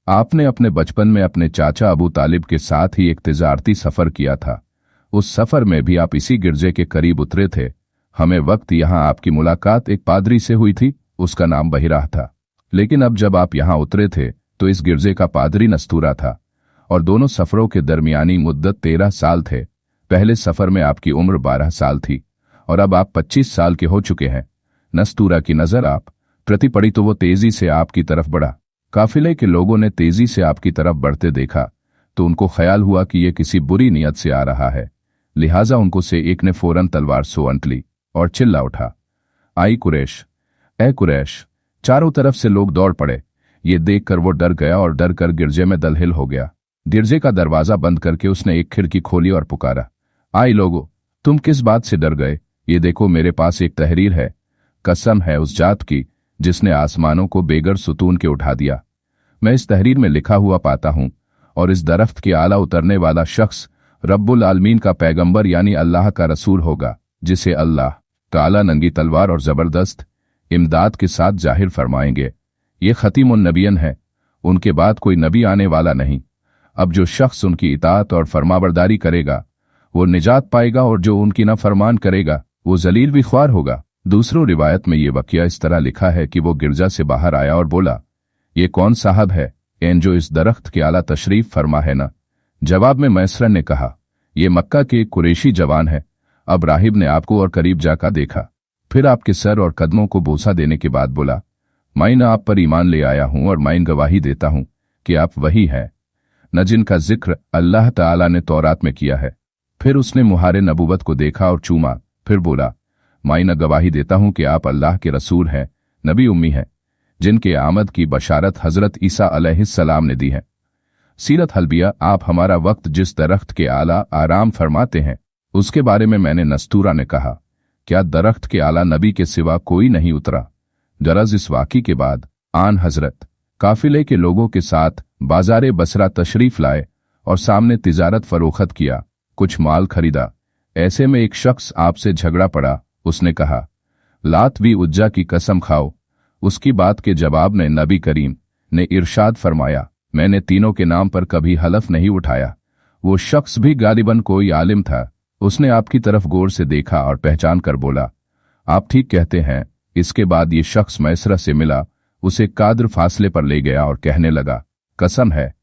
आपने अपने बचपन में अपने चाचा अबू तालिब के साथ ही एक तिजारती सफर किया था। उस सफर में भी आप इसी गिरजे के करीब उतरे थे। हमें वक्त यहां आपकी मुलाकात एक पादरी से हुई थी, उसका नाम बहिराह था। लेकिन अब जब आप यहां उतरे थे तो इस गिरजे का पादरी नस्तूरा था और दोनों सफरों के दरमियानी मुद्दत 13 साल थे। पहले सफर में आपकी उम्र 12 साल थी और अब आप 25 साल के हो चुके हैं। नस्तूरा की नजर आप प्रति पड़ी तो वो तेजी से आपकी तरफ बढ़ा। काफिले के लोगों ने तेजी से आपकी तरफ बढ़ते देखा तो उनको ख्याल हुआ कि ये किसी बुरी नीयत से आ रहा है। लिहाजा उनको से एक ने फौरन तलवार सोंट ली और चिल्ला उठा, आई कुरैश, ए कुरैश। चारों तरफ से लोग दौड़ पड़े। ये देखकर वो डर गया और डर कर गिरजे में दलहिल हो गया। गिरजे का दरवाजा बंद करके उसने एक खिड़की खोली और पुकारा, आई लोगो, तुम किस बात से डर गए? ये देखो मेरे पास एक तहरीर है। कसम है उस जात की जिसने आसमानों को बेगर सुतून के उठा दिया। मैं इस तहरीर में लिखा हुआ पाता हूं और इस दरख्त के आला उतरने वाला शख्स रब्बुल आलमीन का पैगंबर यानी अल्लाह का रसूल होगा, जिसे अल्लाह ताला नंगी तलवार और जबरदस्त इमदाद के साथ जाहिर फरमाएंगे। ये खतीमुन नबियन है, उनके बाद कोई नबी आने वाला नहीं। अब जो शख्स उनकी इताअत और फरमाबरदारी करेगा वो निजात पाएगा और जो उनकी ना फरमान करेगा वो जलील भी ख्वार होगा। दूसरों रिवायत में ये वाकया इस तरह लिखा है कि वो गिरजा से बाहर आया और बोला, ये कौन साहब है एन जो इस दरख्त के आला तशरीफ फरमा है ना? जवाब में मैसरा ने कहा, ये मक्का के एक कुरैशी जवान है। अब राहिब ने आपको और करीब जाकर देखा, फिर आपके सर और कदमों को बोसा देने के बाद बोला, मैं आप पर ईमान ले आया हूं और मैं गवाही देता हूं कि आप वही हैं न जिनका जिक्र अल्लाह ताला ने तौरात में किया है। फिर उसने मुहारे नबूवत को देखा और चूमा, फिर बोला, मैं गवाही देता हूं कि आप अल्लाह के रसूल हैं, नबी उम्मी हैं, जिनके आमद की बशारत हजरत ईसा अलैहिस्सलाम ने दी है। सीरत हल्बिया, आप हमारा वक्त जिस दरख्त के आला आराम फरमाते हैं उसके बारे में मैंने नस्तूरा ने कहा, क्या दरख्त के आला नबी के सिवा कोई नहीं उतरा? गरज इस वाक़ी के बाद आन हजरत काफिले के लोगों के साथ बाजारे बसरा तशरीफ लाए और सामने तिजारत फरोख्त किया, कुछ माल खरीदा। ऐसे में एक शख्स आपसे झगड़ा पड़ा। उसने कहा, लात वी उज्जा की कसम खाओ। उसकी बात के जवाब में नबी करीम ने इरशाद फरमाया, मैंने तीनों के नाम पर कभी हलफ नहीं उठाया। वो शख्स भी गालिबन कोई आलिम था। उसने आपकी तरफ गौर से देखा और पहचान कर बोला, आप ठीक कहते हैं। इसके बाद ये शख्स मैसरा से मिला, उसे कादर फासले पर ले गया और कहने लगा, कसम है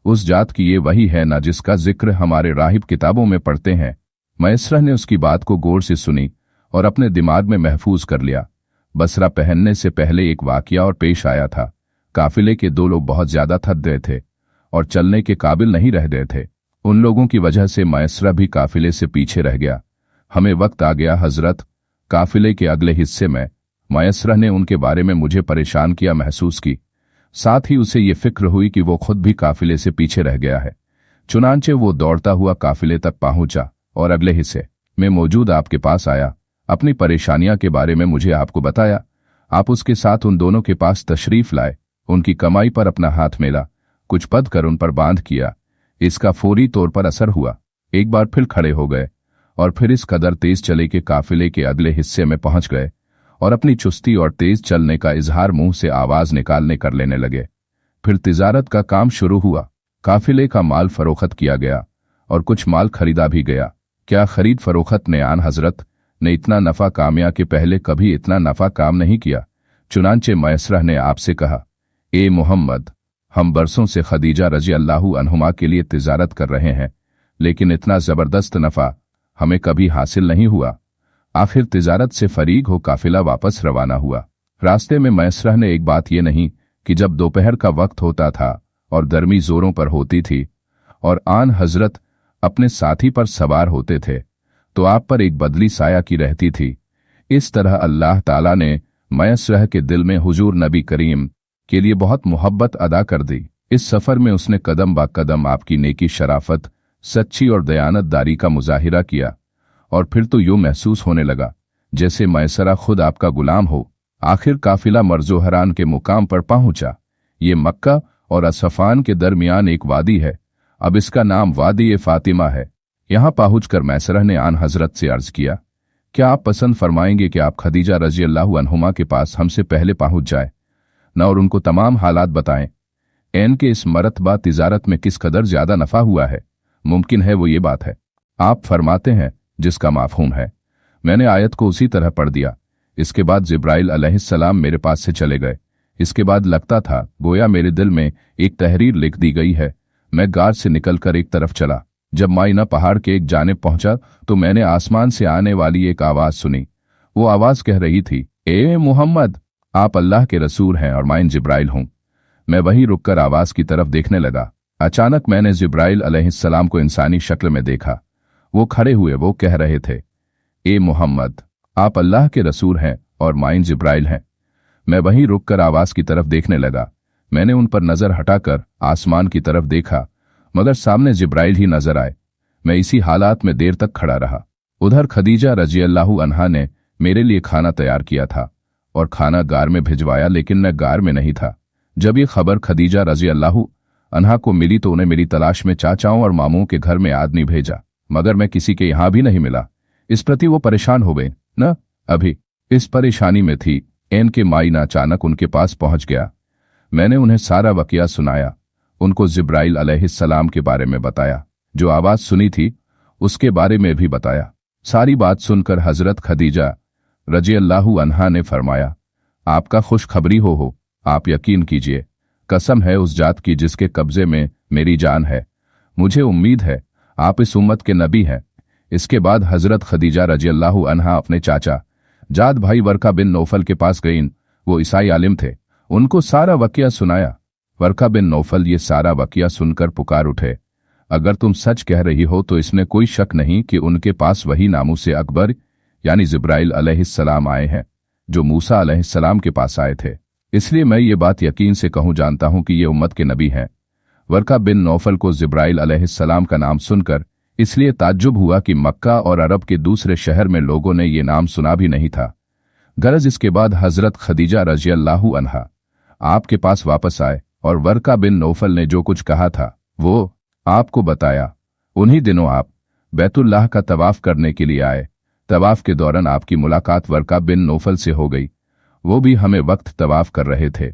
उस जात की ये वही है ना जिसका जिक्र हमारे राहिब किताबों में पढ़ते हैं। मैसरा ने उसकी बात को गौर से सुनी और अपने दिमाग में महफूज कर लिया। बसरा पहनने से पहले एक वाकया और पेश आया था। काफिले के 2 लोग बहुत ज्यादा थक गए थे और चलने के काबिल नहीं रह गए थे। उन लोगों की वजह से मैसरा भी काफिले से पीछे रह गया। हमें वक्त आ गया हजरत। काफिले के अगले हिस्से में मैसरा ने उनके बारे में मुझे परेशान किया महसूस की। साथ ही उसे ये फिक्र हुई कि वो खुद भी काफिले से पीछे रह गया है। चुनांचे वो दौड़ता हुआ काफिले तक पहुंचा और अगले हिस्से में मौजूद आपके पास आया। अपनी परेशानियां के बारे में मुझे आपको बताया। आप उसके साथ उन दोनों के पास तशरीफ लाए, उनकी कमाई पर अपना हाथ मेला, कुछ पद कर उन पर बांध किया। इसका फौरी तौर पर असर हुआ। एक बार फिर खड़े हो गए और फिर इस कदर तेज चले कि काफिले के अगले हिस्से में पहुंच गए और अपनी चुस्ती और तेज चलने का इजहार मुंह से आवाज निकालने कर लेने लगे। फिर तिजारत का काम शुरू हुआ। काफिले का माल फरोख्त किया गया और कुछ माल खरीदा भी गया। क्या खरीद फरोख्त ने आन हजरत ने इतना नफा कामया के पहले कभी इतना नफा काम नहीं किया। चुनांचे मैसरा ने आपसे कहा, ए मोहम्मद, हम बरसों से खदीजा रजी अल्लाहु अन्हुमा के लिए तिजारत कर रहे हैं, लेकिन इतना जबरदस्त नफा हमें कभी हासिल नहीं हुआ। आखिर तिजारत से फरीग हो काफिला वापस रवाना हुआ। रास्ते में मैसरा ने एक बात ये नहीं कि जब दोपहर का वक्त होता था और गर्मी जोरों पर होती थी और आन हजरत अपने साथी पर सवार होते थे तो आप पर एक बदली साया की रहती थी। इस तरह अल्लाह ताला ने मैसरा के दिल में हुजूर नबी करीम के लिए बहुत मोहब्बत अदा कर दी। इस सफर में उसने कदम बा कदम आपकी नेकी, शराफत, सच्ची और दयानतदारी का मुजाहिरा किया और फिर तो यूं महसूस होने लगा जैसे मैसरा खुद आपका गुलाम हो। आखिर काफिला मर्जोहरान के मुकाम पर पहुंचा। ये मक्का और असफान के दरमियान एक वादी है। अब इसका नाम वादी फातिमा है। यहां पहुंचकर मैसरा ने आन हजरत से अर्ज किया, क्या आप पसंद फरमाएंगे कि आप खदीजा रजी अल्लाहु अन्हुमा के पास हमसे पहले पहुंच जाए न और उनको तमाम हालात बताएं? एन के इस मरतबा तिजारत में किस कदर ज्यादा नफा हुआ है, मुमकिन है वो ये बात है। आप फरमाते हैं जिसका माफहूम है। मैंने आयत को उसी तरह पढ़ दिया। इसके बाद जिब्राइल अलैहिस्सलाम मेरे पास से चले गए। इसके बाद लगता था गोया मेरे दिल में एक तहरीर लिख दी गई है। मैं गार से निकलकर एक तरफ चला। जब माइना पहाड़ के एक जानिब पहुंचा तो मैंने आसमान से आने वाली एक आवाज सुनी। वो आवाज कह रही थी, ए मुहम्मद, आप अल्लाह के रसूल हैं और मैं जिब्राइल हूं। मैं वहीं रुककर आवाज की तरफ देखने लगा। अचानक मैंने जिब्राइल अलैहिस्सलाम को इंसानी शक्ल में देखा। वो खड़े हुए वो कह रहे थे, ए मुहम्मद, आप अल्लाह के रसूल हैं और मैं जिब्राइल हैं। मैं वहीं रुककर आवाज की तरफ देखने लगा। मैंने उन पर नजर हटाकर आसमान की तरफ देखा, मगर सामने जिब्राइल ही नजर आए। मैं इसी हालात में देर तक खड़ा रहा। उधर खदीजा रज़ियल्लाहु अन्हा ने मेरे लिए खाना तैयार किया था और खाना गार में भिजवाया, लेकिन मैं गार में नहीं था। जब ये खबर खदीजा रज़ियल्लाहु अन्हा को मिली तो उन्हें मेरी तलाश में चाचाओं और मामों के घर में आदमी भेजा, मगर मैं किसी के यहां भी नहीं मिला। इस प्रति वो परेशान हो गए। न अभी इस परेशानी में थी, एन के माइना अचानक उनके पास पहुंच गया। मैंने उन्हें सारा वकिया सुनाया। उनको जिब्राइल अलैहिस्सलाम के बारे में बताया, जो आवाज सुनी थी उसके बारे में भी बताया। सारी बात सुनकर हजरत खदीजा रज़ियल्लाहु अन्हा ने फरमाया, आपका खुशखबरी हो, आप यकीन कीजिए, कसम है उस जात की जिसके कब्जे में मेरी जान है। मुझे उम्मीद है आप इस उम्मत के नबी हैं। इसके बाद हजरत खदीजा रज़ियल्लाहु अन्हा अपने चाचा जाद भाई वर्का बिन नौफल के पास गईं। वो ईसाई आलिम थे। उनको सारा वकिया सुनाया। वर्का बिन नौफल ये सारा वकिया सुनकर पुकार उठे, अगर तुम सच कह रही हो तो इसमें कोई शक नहीं कि उनके पास वही नामू से अकबर यानी जिब्राइल अलैहिस्सलाम आए हैं, जो मूसा अलैहिस्सलाम के पास आए थे। इसलिए मैं ये बात यकीन से कहूं जानता हूं कि ये उम्मत के नबी हैं। वर्का बिन नौफल को जिब्राइल अलैहिस्सलाम का नाम सुनकर इसलिए ताज्जुब हुआ कि मक्का और अरब के दूसरे शहर में लोगों ने ये नाम सुना भी नहीं था। गरज इसके बाद हजरत खदीजा रज़ियल्लाहु अन्हा आपके पास वापस आए और वर्का बिन नौफल ने जो कुछ कहा था वो आपको बताया। उन्हीं दिनों आप बैतुल्लाह का तवाफ करने के लिए आए। तवाफ के दौरान आपकी मुलाकात वर्का बिन नौफल से हो गई। वो भी हमें वक्त तवाफ कर रहे थे।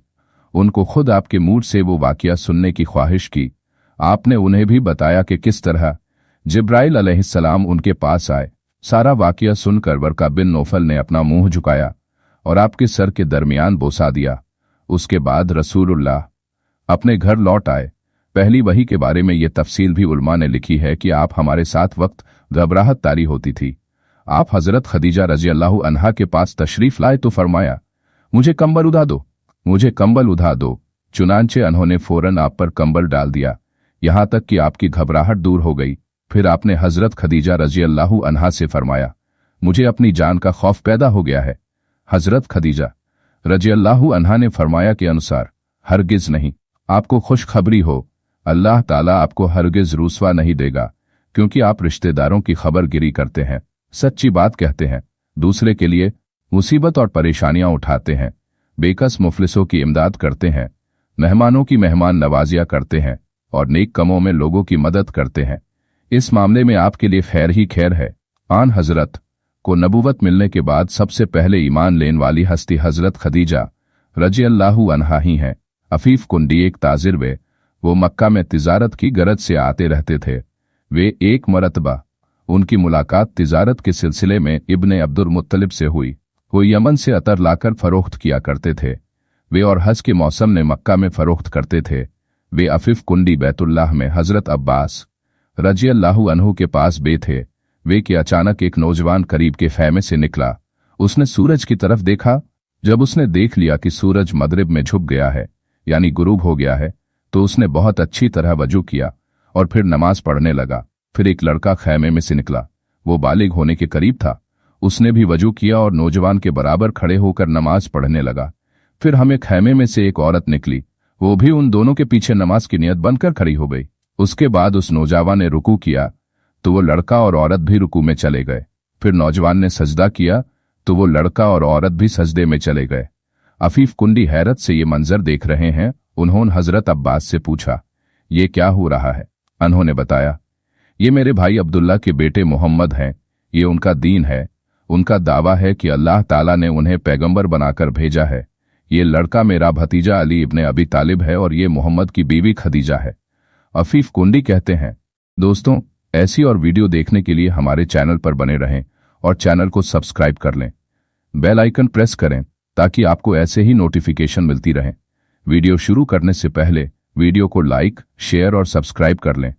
उनको खुद आपके मुंह से वो वाकया सुनने की ख्वाहिश की। आपने उन्हें भी बताया कि किस तरह जिब्राइल अलैहिस्सलाम उनके पास आए। सारा वाकया सुनकर वर्का बिन नौफल ने अपना मुंह झुकाया और आपके सर के दरमियान बोसा दिया। उसके बाद रसूलुल्लाह अपने घर लौट आए। पहली वही के बारे में ये तफसील भी उलमा ने लिखी है कि आप हमारे साथ वक्त घबराहट तारी होती थी। आप हजरत खदीजा रज़ियल्लाहु अन्हा के पास तशरीफ लाए तो फरमाया, मुझे कंबल उड़ा दो, मुझे कंबल उड़ा दो। चुनांचे उन्होंने फौरन आप पर कंबल डाल दिया, यहां तक कि आपकी घबराहट दूर हो गई। फिर आपने हजरत खदीजा रज़ियल्लाहु अन्हा से फरमाया, मुझे अपनी जान का खौफ पैदा हो गया है। हजरत खदीजा रज़ियल्लाहु अन्हा ने फरमाया के अनुसार, हरगिज नहीं, आपको खुशखबरी हो, अल्लाह ताला आपको हरगिज रुसवा नहीं देगा, क्योंकि आप रिश्तेदारों की खबरगिरी करते हैं, सच्ची बात कहते हैं, दूसरे के लिए मुसीबत और परेशानियां उठाते हैं, बेकस मुफलिसों की इमदाद करते हैं, मेहमानों की मेहमान नवाजिया करते हैं और नेक कमों में लोगों की मदद करते हैं। इस मामले में आपके लिए खैर ही खैर है। आन हजरत को नबूवत मिलने के बाद सबसे पहले ईमान लेने वाली हस्ती हजरत खदीजा रज़ियल्लाहु अन्हा ही हैं। अफीफ कुंडी एक ताजिर वे, वो मक्का में तिजारत की गरज से आते रहते थे। वे एक मरतबा उनकी मुलाकात तिजारत के सिलसिले में इब्ने अब्दुल मुत्तलिब से हुई। वो यमन से अतर लाकर फरोख्त किया करते थे। वे और हज के मौसम में मक्का में फरोख्त करते थे। वे अफीफ कुंडी बैतुल्लाह में हजरत अब्बास रज़ियल्लाहु अन्हु के पास बे थे। वे कि अचानक एक नौजवान करीब के खैमे से निकला। उसने सूरज की तरफ देखा। जब उसने देख लिया कि सूरज मगरिब में झुक गया है यानी गुरूब हो गया है, तो उसने बहुत अच्छी तरह वजू किया और फिर नमाज पढ़ने लगा। फिर एक लड़का खैमे में से निकला। वो बालिग होने के करीब था। उसने भी वजू किया और नौजवान के बराबर खड़े होकर नमाज पढ़ने लगा। फिर हमें खैमे में से एक औरत निकली। वो भी उन दोनों के पीछे नमाज की नियत बनकर खड़ी हो गई। उसके बाद उस नौजवान ने रुकू किया तो वो लड़का और औरत भी रुकू में चले गए। फिर नौजवान ने सजदा किया तो वो लड़का और औरत भी सजदे में चले गए। अफीफ कुंडी हैरत से ये मंजर देख रहे हैं। उन्होंने हजरत अब्बास से पूछा, ये क्या हो रहा है? उन्होंने बताया, ये मेरे भाई अब्दुल्ला के बेटे मोहम्मद हैं। ये उनका दीन है। उनका दावा है कि अल्लाह ताला ने उन्हें पैगंबर बनाकर भेजा है। ये लड़का मेरा भतीजा अली इब्ने अबी तालिब है और ये मोहम्मद की बीवी खदीजा है। अफीफ कुंडी कहते हैं। दोस्तों, ऐसी और वीडियो देखने के लिए हमारे चैनल पर बने रहें और चैनल को सब्सक्राइब कर लें। बेल आइकन प्रेस करें ताकि आपको ऐसे ही नोटिफिकेशन मिलती रहे। वीडियो शुरू करने से पहले वीडियो को लाइक, शेयर और सब्सक्राइब कर लें।